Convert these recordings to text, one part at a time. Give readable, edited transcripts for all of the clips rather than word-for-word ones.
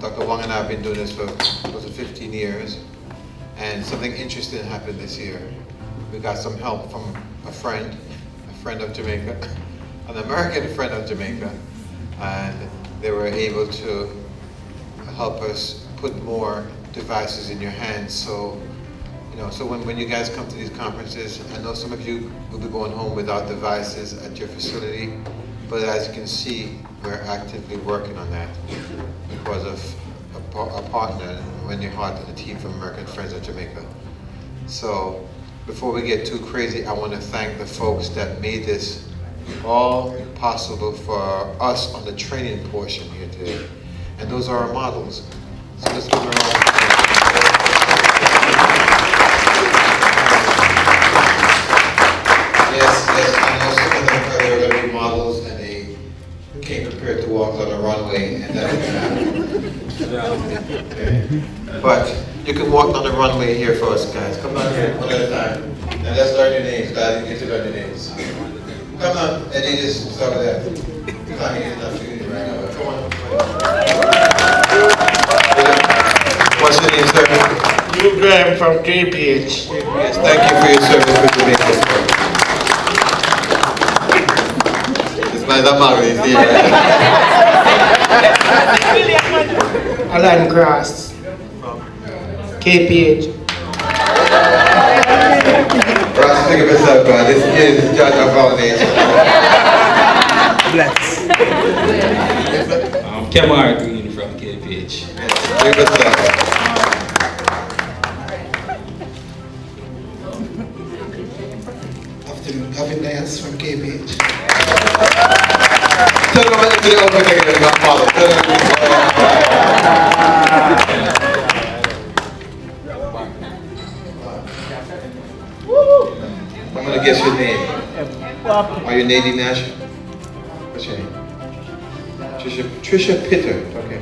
Dr. Wong and I have been doing this for close to 15 years, and something interesting happened this year. We got some help from a friend of Jamaica, an American friend of Jamaica, and they were able to help us put more devices in your hands. So, so when you guys come to these conferences, I know some of you will be going home without devices at your facility, but as you can see, we're actively working on that because of a partner, Wendy Hart, and the team from American Friends of Jamaica. So before we get too crazy, I want to thank the folks that made this all possible for us on the training portion here today. And those are our models. So let's give them a round of applause. Yes, I know some of them are going to be models and they came prepared to walk on the runway, and that didn't happen. Okay. But you can walk on the runway here for us, guys. Come on here, one at a time. And let's learn your names. Glad you get to learn your names. Come on, Eddie, just start with that. Come on, right now. Come on. What's your name, sir? Hugh Graham from KPH. Yes, thank you for your service with Jamaica. It's my Zamari is here. Alan Cross. KPH. Ross, think of yourself, God. This is JAHJAH Foundation. Bless. Kemar Green from KPH. Think of yourself. Afternoon, Gavin Dias from KPH. Tell them what you open again and not follow. I'm going to guess your name. Are you Nadine Nash? What's your name? Trisha Pitter. Okay.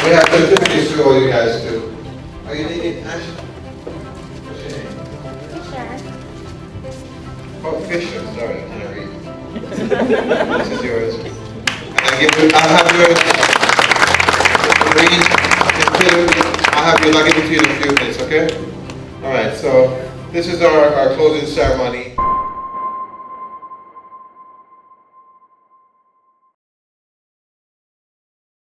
We have certificates for all you guys too. Are you Nadine Nash? What's your name? Oh, Fisher. Sorry, I can't read. This is yours. I'll have yours. I'll give it to you in a few minutes, okay? All right, so this is our closing ceremony.